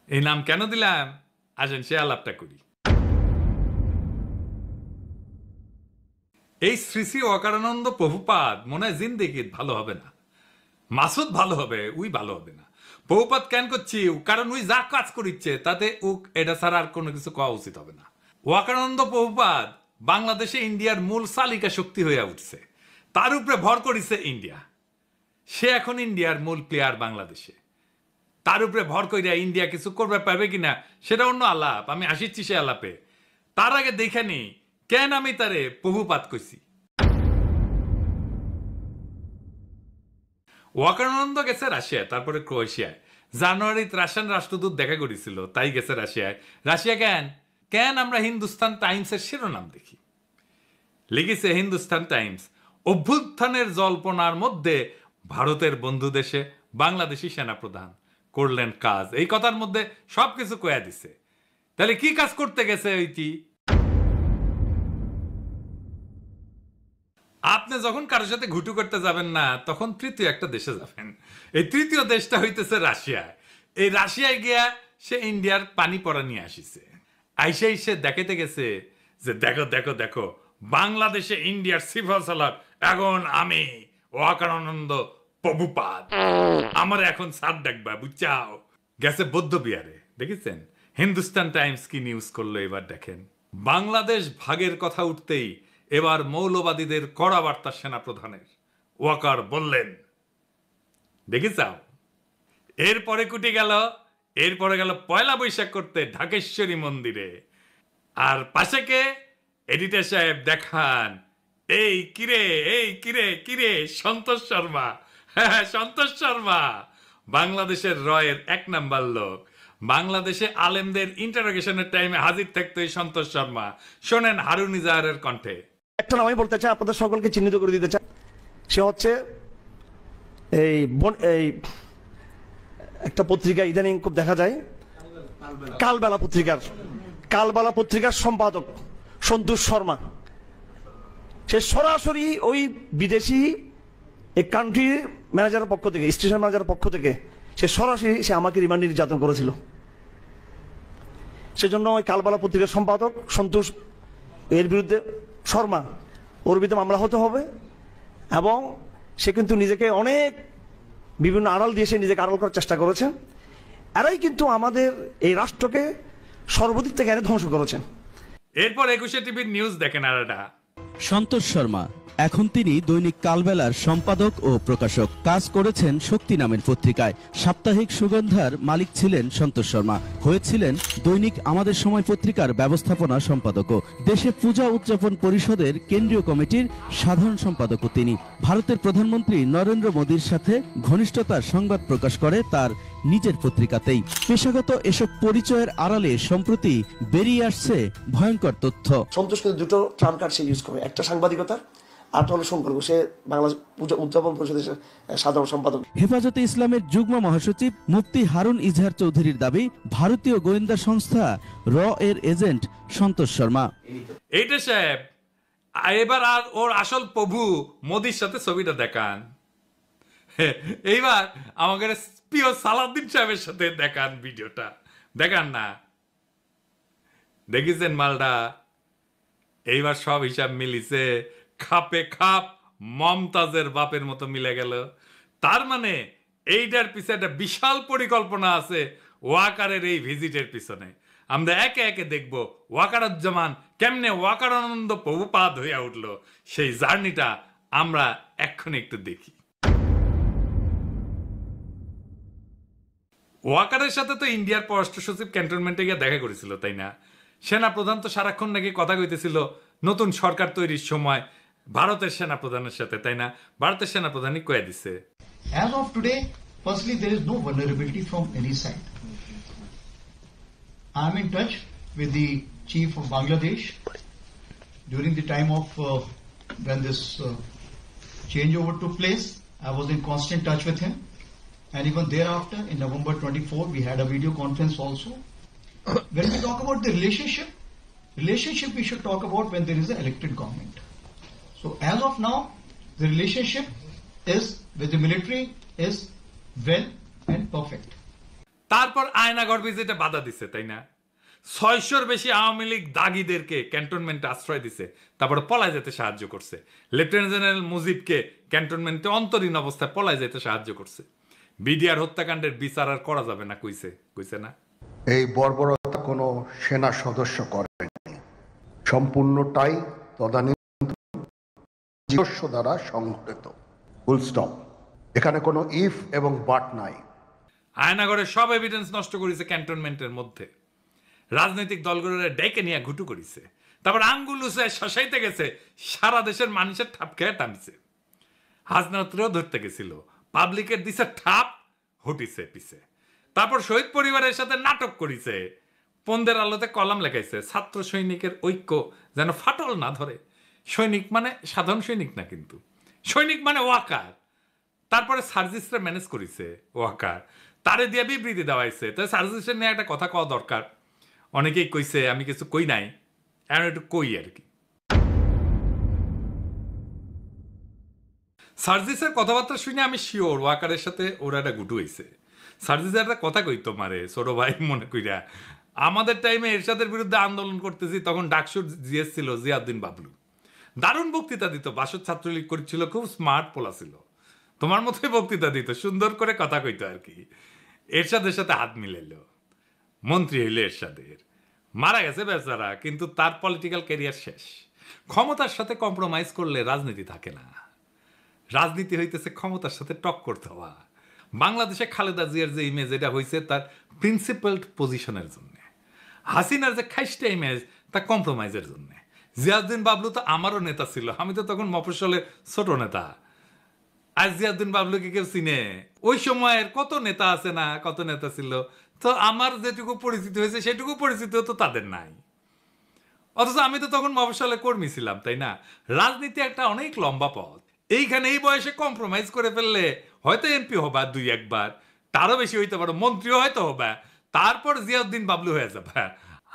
এই নাম কেন দিলাম আসেন সে আলাপটা করি। এই শ্রী শ্রী অকারানন্দ প্রভুপাদ মনে হয় জিন্দেগির ভালো হবে না, মাসুদ ভালো হবে, উই ভালো হবে না। প্রভুপাদ কেন করছি কারণ উই যা কাজ করিচ্ছে তাতে এটা ছাড়া আর কোনো কিছু কওয়া উচিত হবে না। অকারানন্দ প্রভুপাদ বাংলাদেশে ইন্ডিয়ার মূল চালিকা শক্তি হয়ে উঠছে, তার উপরে ভর করিছে ইন্ডিয়া। সে এখন ইন্ডিয়ার মূল প্লেয়ার বাংলাদেশে, তার উপরে ভর করিয়া ইন্ডিয়া কিছু করবে পারবে কিনা সেটা অন্য আলাপ, আমি আসিচ্ছি সে আলাপে। তার আগে দেখে নি কেন আমি তারে প্রভুপাত কইছি। অকারানন্দ গেছে রাশিয়ায়, তারপরে ক্রোয়েশিয়ায়। জানুয়ারিতে রাশিয়ান রাষ্ট্রদূত দেখা করেছিল, তাই গেছে রাশিয়ায়। রাশিয়া কেন আমরা হিন্দুস্তান টাইমসের শিরোনাম দেখি, লিখেছে হিন্দুস্তান টাইমস, অভ্যুত্থানের জল্পনার মধ্যে ভারতের বন্ধু দেশে বাংলাদেশি সেনাপ্রধান করলেন কাজ। এই কথার মধ্যে সবকিছু কয়া দিছে। তাহলে কি কাজ করতে গেছে ওইটি? আপনি যখন কারোর সাথে ঘুটু করতে যাবেন না, তখন তৃতীয় একটা দেশে যাবেন। এই তৃতীয় দেশটা হইতেছে রাশিয়ায়। এই রাশিয়ায় গিয়া সে ইন্ডিয়ার পানি পড়া নিয়ে আসিছে। আইসে সে দেখাতে গেছে যে দেখো দেখো দেখো, বাংলাদেশে ইন্ডিয়ার সিফা সালার এখন আমি অকারানন্দ প্রভুপাদ, আমার এখন সার ডাকবা বুঝছাও। গেছে বৌদ্ধ বিহারে, দেখেছেন হিন্দুস্তান টাইমস কি নিউজ করলো এবার দেখেন। বাংলাদেশ ভাগের কথা উঠতেই এবার মৌলবাদীদের কড়া বার্তা সেনাপ্রধানের। ওয়াকার বললেন, দেখেছাও। এরপরে এরপরে গেল পয়লা বৈশাখ করতে ঢাকেশ্বরী মন্দিরে। আর পাশে কে? এডিটর সাহেব দেখান, এই কিরে সন্তোষ শর্মা। হ্যাঁ, সন্তোষ শর্মা বাংলাদেশের রয়ের 1 নাম্বার লোক। বাংলাদেশে আলেমদের ইন্টারোগেশনের টাইমে হাজির থাকতো এই সন্তোষ শর্মা। শোনেন হারুন ইজাহারের কণ্ঠে। একটা নাম আমি বলতে চাই, আপনাদের সকলকে চিহ্নিত করে দিতে চাই। সে হচ্ছে এই একটা পত্রিকা ইদানিং খুব দেখা যায়, কালবেলা পত্রিকার সম্পাদক সন্তোষ শর্মা। সে সরাসরি ওই বিদেশি এই কান্ট্রির ম্যানেজারের পক্ষ থেকে, স্টেশন ম্যানেজারের পক্ষ থেকে সে সরাসরি আমাকে রিমান্ড নির্যাতন করেছিল। সেজন্য ওই কালবেলা পত্রিকার সম্পাদক সন্তোষ এর বিরুদ্ধে শর্মা, ওর বিরুদ্ধে মামলা হতে হবে। এবং সে কিন্তু নিজেকে অনেক বিভিন্ন আড়াল দিয়ে সে নিজেকে আড়াল করার চেষ্টা করেছে। এরাই কিন্তু আমাদের এই রাষ্ট্রকে সর্বদিক থেকে এনে ধ্বংস করেছেন। এরপর 21 টিভির নিউজ দেখেন। আর সন্তোষ শর্মা এখন তিনি দৈনিক কালবেলার সম্পাদক ও প্রকাশক, কাজ করেছেন শক্তি নামের পত্রিকায়। সাপ্তাহিক সুগন্ধার মালিক ছিলেন সন্তোষ শর্মা, হয়েছিলেন দৈনিক আমাদের সময় পত্রিকার ব্যবস্থাপনা সম্পাদকও। দেশে পূজা উদযাপন পরিষদের কেন্দ্রীয় কমিটির সাধারণ সম্পাদকও তিনি। ভারতের প্রধানমন্ত্রী নরেন্দ্র মোদীর সাথে ঘনিষ্ঠতার সংবাদ প্রকাশ করে তার নিজের পত্রিকাতেই। পেশাগত এসব পরিচয়ের আড়ালে সম্প্রতি বেরিয়ে আসছে ভয়ঙ্কর তথ্য। সন্তোষ কিন্তু দুটো ট্রাম কার্ড সে ইউজ করে, একটা সাংবাদিকতা আর হলো সম্পর্ক। সে বাংলাদেশ পূজা উদযাপন পরিষদের সাধারণ সম্পাদক। হেফাজতে ইসলামের যুগ্ম মহাসচিব মুফতি হারুন ইজহার চৌধুরীর দাবি, ভারতীয় গোয়েন্দা সংস্থা র এর এজেন্ট সন্তোষ শর্মা। এইটা সাহেব এবার আর ওর আসল প্রভু মোদির সাথে ছবিটা দেখান। এইবার আমাদের প্রিয় সালাউদ্দিন সাহেবের সাথে দেখান, ভিডিওটা দেখান না। দেখেছেন মালটা? এইবার সব হিসাব মিলিছে, খাপে খাপ মমতাজের বাপের মতো মিলে গেল। তার মানে এইটার পিছনে একটা বিশাল পরিকল্পনা আছে ওয়াকারের এই ভিজিটের পিছনে। আমরা একে একে দেখব ওয়াকারুজ্জামান কেমনে ওয়াকারানন্দ প্রভুপাদ হইয়া উঠল, সেই জার্নিটা আমরা এক্ষুনি একটু দেখি। ওয়াকারের সাথে তো ইন্ডিয়ার পররাষ্ট্র সচিব ক্যান্টনমেন্টে গিয়ে দেখা করেছিল, তাই না? সেনা প্রধান তো সারাক্ষণ নাকি কথা কইতেছিল নতুন সরকার তৈরির সময় ভারতের সেনা প্রধানের সাথে, তাই না? ভারতের সেনা প্রধানই কয়ে দিছে, as of today, firstly, there is no vulnerability from any side. I am in touch with the chief of Bangladesh during the time of when this changeover took place. I was in constant touch with him, and even thereafter, in November 24, we had a video conference also. When we talk about the relationship we should talk about when there is an elected government. So as of now, the relationship is with the military is well and perfect. তারপর তারপর আয়নাঘর ভিজিটে বাধা দিছে, তাই না? 600-র বেশি আওয়ামী লীগ দাগিদেরকে ক্যান্টনমেন্টে আশ্রয় দিছে, তারপরে পলায় যেতে সাহায্য করছে। লেফটেন্যান্ট জেনারেল মুজিবকে ক্যান্টনমেন্টে অন্তরীণ অবস্থায় পলায় যেতে সাহায্য করছে। বিডিআর হত্যাকাণ্ডের বিচার আর করা যাবে না কইছে না? এই বর্বরতা কোনো সেনা সদস্য করেনি, সম্পূর্ণটাই নিজস্ব দ্বারা সংঘটিত। Full stop. এখানে কোনো ইফ এবং বাট নাই। আয়নাগরের সব এভিডেন্স নষ্ট করেছে ক্যান্টনমেন্টের মধ্যে। রাজনৈতিক দলগুলোরে ডেকে নিয়ে ঘুটু করেছে, তারপর আঙ্গুল উঁচায় শশাইতে গেছে, সারা দেশের মানুষের ঠাপ খেয়ে টানছে। হাসনাতরেও ধরতে গেছিল, পাবলিকের দিছে ঠাপ, হটিছে পিছে। তারপর শহীদ পরিবারের সাথে নাটক করিছে, পন্দের আলোতে কলাম লেখাইছে, ছাত্র সৈনিকের ঐক্য যেন ফাটল না ধরে। সৈনিক মানে সাধারণ সৈনিক না, কিন্তু সৈনিক মানে ওয়াকার। তারপরে সার্জিসরা ম্যানেজ করেছে ওয়াকার, তারে দিয়ে বিবৃতি দেওয়াইছে। তাই সার্জিসের নিয়ে একটা কথা কওয়া দরকার। অনেকেই কইছে, আমি কিছু কই নাই, এখন একটু কই আর কি। সার্জিসের কথাবার্তা শুনে আমি শিওর ওয়াকারের সাথে ওরা একটা গুটু হয়েছে। সার্জিসের একটা কথা কই তোমারে ছোট ভাই মনে কইরা, আমাদের টাইমে এরশাদের বিরুদ্ধে আন্দোলন করতেছি, তখন ডাকসুর জিএস ছিল জিয়াউদ্দিন বাবলু। দারুণ বক্তৃতা দিত, বাসদ ছাত্রলীগ করছিল, খুব স্মার্ট পোলা ছিল, তোমার মতোই বক্তৃতা দিত, সুন্দর করে কথা কইতো আর কি। এরশাদের সাথে হাত মিলাইল, মন্ত্রী হইল এরশাদের, মারা গেছে বেচারা, কিন্তু তার পলিটিক্যাল ক্যারিয়ার শেষ। ক্ষমতার সাথে কম্প্রোমাইজ করলে রাজনীতি থাকে না। রাজনীতি হইতেছে ক্ষমতার সাথে টক্কর দেওয়া। বাংলাদেশে খালেদা জিয়ার যে ইমেজ, এটা হয়েছে তার প্রিন্সিপালড পজিশনের জন্য। হাসিনার যে খাইস্টা ইমেজ, তা কম্প্রোমাইজের জন্য। জিয়াউদ্দিন বাবলু তো আমারও নেতা ছিল, আমি তো তখন মফস্বলের ছোট নেতা। আর জিয়াউদ্দিন বাবলুকে কেউ চিনে? ওই সময়ের কত নেতা আছে না, কত নেতা ছিল, তো আমার যেটুকু পরিচিত হয়েছে সেটুকু পরিচিত তো তাদের নাই। অথচ আমি তো তখন মফস্বলের কর্মী ছিলাম, তাই না? রাজনীতি একটা অনেক লম্বা পথ। এইখানে এই বয়সে কম্প্রোমাইজ করে ফেললে হয়তো এমপি হবা 2-1 বার, তারও বেশি হইতে পারো, মন্ত্রীও হয়তো হবা, তারপর জিয়াউদ্দিন বাবলু হয়ে যাবে।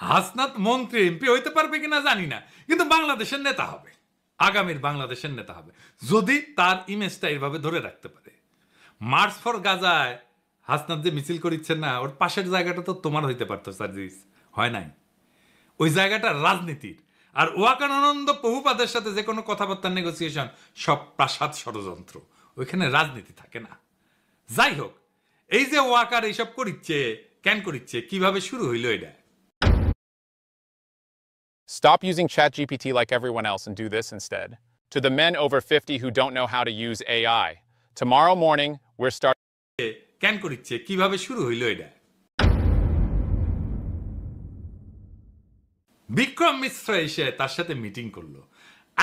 হাসনাত মন্ত্রী এমপি হইতে পারবে কিনা জানি না, কিন্তু বাংলাদেশের নেতা হবে, আগামীর বাংলাদেশের নেতা হবে, যদি তার ইমেজটা এইভাবে ধরে রাখতে পারে। মার্চ ফর গাজায় হাসনাত যে মিছিল করিচ্ছেন না, ওর পাশের জায়গাটা তো তোমার হইতে পারতো সার্জিস, হয় নাই? ওই জায়গাটা রাজনীতির। আর ওয়াকার আনন্দ বহুপাদের সাথে যে কোনো কথাবার্তার নেগোসিয়েশন সব প্রাসাদ ষড়যন্ত্র, ওইখানে রাজনীতি থাকে না। যাই হোক, এই যে ওয়াকার এইসব করিচ্ছে, কেন করিচ্ছে, কিভাবে শুরু হইল এটা? Stop using ChatGPT like everyone else and do this instead. To the men over 50 who don't know how to use AI, tomorrow morning we're starting. কেন করিচ্ছে, কিভাবে শুরু হইল এটা? বিক্রম মিশ্র এসে তার সাথে মিটিং করলো।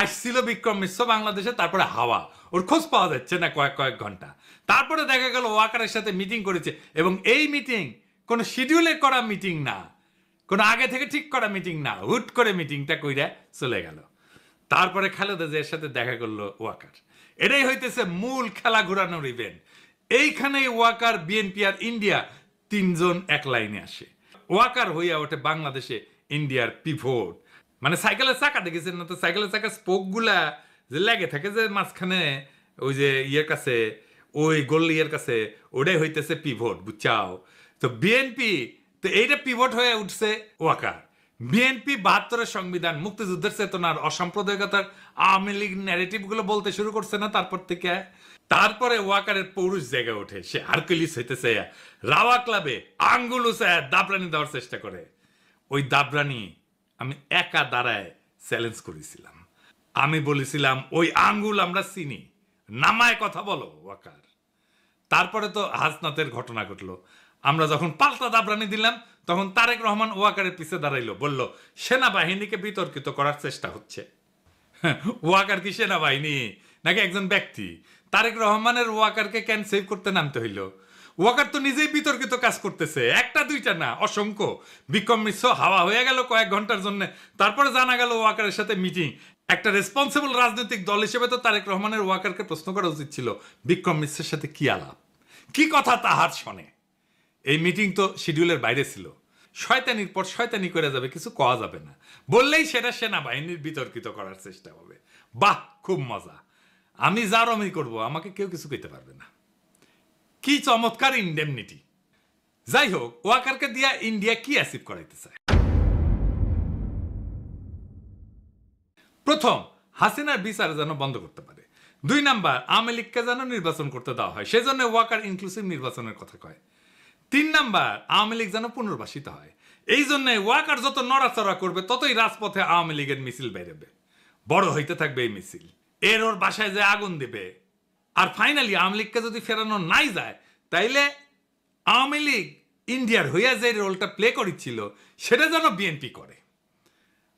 আসছিল বিক্রম মিশ্র বাংলাদেশে, তারপরে হাওয়া, ওর খোঁজ পাওয়া যাচ্ছে না কয়েক ঘন্টা। তারপরে দেখা গেল ওয়াকারের সাথে মিটিং করেছে, এবং এই মিটিং কোনো শিডিউলে করা মিটিং না, কোনো আগে থেকে ঠিক করা মিটিং না, হুট করে মিটিংটা কইরা চলে গেল। তারপরে খালেদা জিয়ার সাথে দেখা করলো ওয়াকার। এটাই হইতেছে মূল খেলা ঘুরানোর ইভেন্ট। এইখানেই ওয়াকার, বিএনপি আর ইন্ডিয়া তিনজন এক লাইনে আসে। ওয়াকার হইয়া ওঠে বাংলাদেশে ইন্ডিয়ার পিভট। মানে সাইকেলের চাকা দেখেছেন না তো, সাইকেলের চাকা স্পোক গুলা যে লেগে থাকে যে মাঝখানে, ওই যে ইয়ের কাছে, ওই গোল ইয়ের কাছে, ওটাই হইতেছে পিভট, বুঝছাও? তো বিএনপি তো এইটা পিভট হয়ে উঠছে ওয়াকার। বিএনপি 72-এর সংবিধান, মুক্তিযুদ্ধের চেতনার, অসাম্প্রদায়িকতার, আওয়ামী লীগ ন্যারেটিভ গুলো বলতে শুরু করছে না তারপর থেকে। তারপরে ওয়াকারের পৌরুষ জায়গা ওঠে, সে হারকুলিস হইতেছে, রাওয়া ক্লাবে আঙ্গুল উঁচায় দাবরানি দেওয়ার চেষ্টা করে। ওই দাবরানি আমি একা দাঁড়ায় চ্যালেঞ্জ করেছিলাম। আমি বলেছিলাম, ওই আঙ্গুল আমরা চিনি, নামায় কথা বলো ওয়াকার। তারপরে তো হাসনাতের ঘটনা ঘটলো। আমরা যখন পাল্টা দাবরানি দিলাম, তখন তারেক রহমান ওয়াকারের পিছে দাঁড়াইলো, বলল সেনাবাহিনীকে বিতর্কিত করার চেষ্টা হচ্ছে। ওয়াকার কি সেনাবাহিনী নাকি একজন ব্যক্তি? তারেক রহমানের ওয়াকারকে কেন সেভ করতে নামতে হইল? ওয়াকার তো নিজেই বিতর্কিত কাজ করতেছে, একটা দুইটা না, অসংখ্য। বিক্রম মিশ্র হাওয়া হয়ে গেল কয়েক ঘন্টার জন্য, তারপরে জানা গেল ওয়াকারের সাথে মিটিং। একটা রেসপন্সিবল রাজনৈতিক দল হিসেবে তো তারেক রহমানের ওয়াকারকে প্রশ্ন করা উচিত ছিল, বিক্রম মিশ্রের সাথে কি আলাপ, কি কথা তাহার শোনে। এই মিটিং তো শিডিউলের বাইরে ছিল। শয়তানির পর শয়তানি করে যাবে, কিছু কওয়া যাবে না, বললেই সেটা সেনাবাহিনীর বিতর্কিত করার চেষ্টা হবে। বাহ, খুব মজা। আমি যার আমি করবো, আমাকে কেউ কিছু কইতে পারবে না। কি চমৎকার ইন্ডেমনিটি! যাই হোক, ওয়াকারকে দিয়া ইন্ডিয়া কি অ্যাচিভ করাইতে চায়? প্রথম, হাসিনার বিচার যেন বন্ধ করতে পারে। 2 নাম্বার, আওয়ামী লীগকে যেন নির্বাচন করতে দেওয়া হয়, সেজন্য ওয়াকার ইনক্লুসিভ নির্বাচনের কথা কয়। 3 নাম্বার, আওয়ামী লীগ যেন পুনর্বাসিত হয়। এই জন্য ওয়াকার যত নড়াচড়া করবে ততই রাজপথে আওয়ামী লীগের মিছিল বেরোবে, বড় হইতে থাকবে এই মিছিল। ওর বাসায় যে আগুন দেবে। আর ফাইনালি আওয়ামী লীগকে যদি ফেরানো নাই যায়, তাইলে আওয়ামী লীগ ইন্ডিয়ার হইয়া যে রোলটা প্লে করেছিল সেটা যেন বিএনপি করে,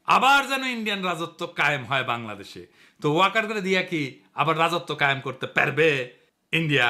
আবার যেন ইন্ডিয়ান রাজত্ব কায়েম হয় বাংলাদেশে। তো ওয়াকার করে দিয়া কি আবার রাজত্ব কায়েম করতে পারবে ইন্ডিয়া?